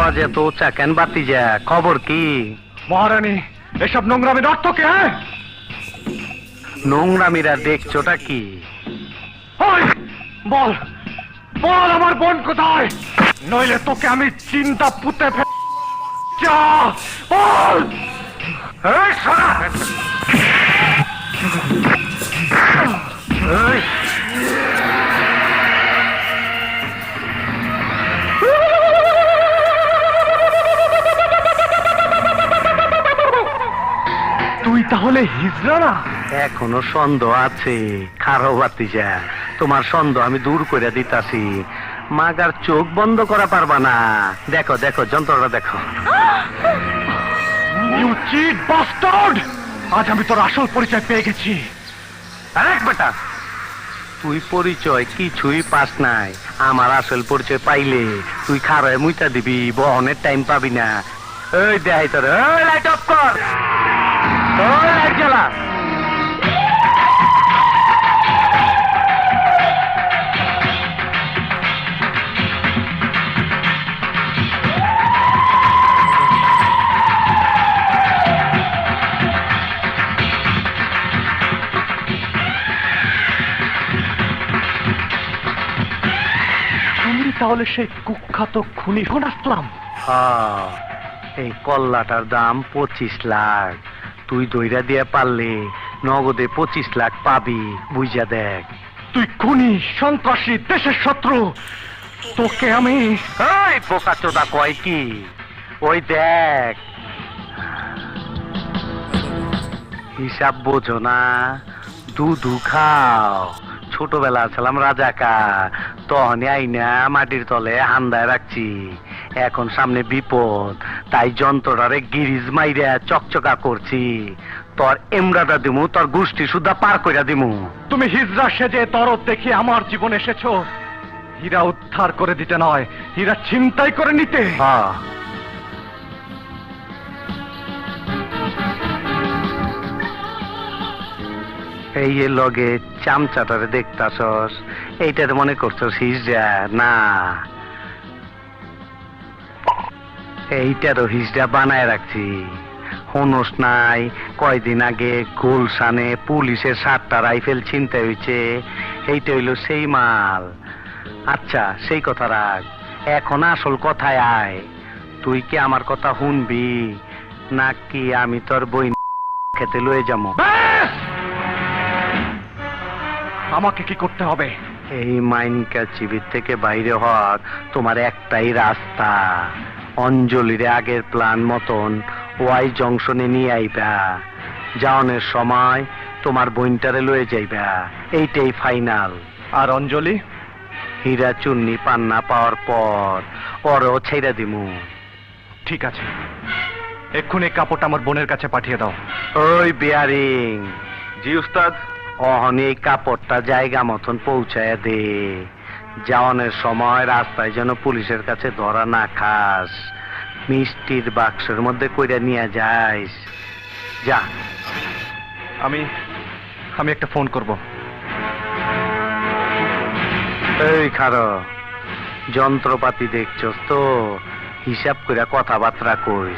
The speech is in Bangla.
আওয়াজ এত উঁচা কেন বাতি যা খবর কি? মহারানী, এসব নোংরামির অর্থ কি? হ্যাঁ, নোংরামিরা দেখছোটা কি? ওই, বল বল আমার বোন কোথায়, নইলে তোকে আমি চিন্তা পুঁতে যা বল। এই শালা! এই, তুই তাহলে হিজড়া না? এখনো সন্দেহ আছে? খারো বাতি যা, তোমার সন্দেহ আমি দূর করে দিতাছি। মাগার চোখ বন্ধ করা পারবা না। দেখো দেখো যন্ত্রটা দেখো। You cheat bastard! আজ আমি তোর আসল পরিচয় পেয়ে গেছি। আরেক বেটা, তুই পরিচয় কিছুই পাস নাই। আমার আসল পরিচয় পাইলে তুই খারয়ে মুইতা দিবি, বহনের টাইম পাবি না। এই দেখাই তোর, এই লাইট অফ কর, ওই লাইট জ্বালা। তুমি তাহলে সেই কুখ্যাত খুনি হন আসলাম? হ্যাঁ, এই কল্লাটার দাম 25 লাখ। তুই দইরা দিয়ে পারলে নগদে 25 লাখ পাবি, বুঝা দেখ। তুই খুনি, সন্ত্রাসী, দেশের শত্রু। তোকে আমি এই বোকা চোদা কয় কি? ওই দেখ, হিসাব বোঝো না, দুধু খাও। ছোটবেলা ছিলাম রাজাকার, তখনই আইনা মাটির তলে হান্দায় রাখছি। এখন সামনে বিপদ, তাই যন্ত্রটারে গিরিজ মাইরা চকচকা করছি। তোর এমরাটা দিমু, তোর গোষ্ঠী সুদ্ধা পার কইরা দিমু। তুমি হিজড়া সেজে দরদ দেখে আমার জীবন এসেছো হীরা উদ্ধার করে দিতে নয়, হীরা ছিনতাই করে নিতে। হ্যাঁ, এই এর লগে চামচাটারে দেখতাছস, এইটারে মনে করছস হিজড়া? না, এইটারও হিজড়া বানায় রাখছি। হনস নাই, কয়দিন আগে গুলশানে পুলিশের 7টা রাইফেল ছিনতাই হয়েছে, এইটা হইল সেই মাল। আচ্ছা সেই কথা রাখ, এখন আসল কথায় আয়। তুই কি আমার কথা শুনবি, নাকি আমি তোর বই খেতে লয়ে যাবো? ব্যাস! আমাকে কি করতে হবে? এই মাইনকা চিবির থেকে বাইরে হওয়ার তোমার একটাই রাস্তা। অঞ্জলিরে আগের প্ল্যান মতন ওয়াই জংশনে নিয়ে আইবা। যাওনের সময় তোমার বইনটারে লয়ে যাইবা, এইটাই ফাইনাল। আর অঞ্জলি? হীরা চুন্নি পান্না পাওয়ার পর ওরও ছেড়ে দিমু। ঠিক আছে, এক্ষুনি কাপড়টা আমার বোনের কাছে পাঠিয়ে দাও। ওই বিয়ারিং, জি উস্তাদ। অহন এই কাপড়টা জায়গা মতন পৌঁছায় দে। যাওয়ানের সময় রাস্তায় যেন পুলিশের কাছে ধরা না খাস। মিষ্টির বাক্সের মধ্যে কইরা নিয়ে যাইস। যা। আমি একটা ফোন করব। এই খারো, যন্ত্রপাতি দেখছস তো, হিসাব কইরা কথাবার্তা কইস।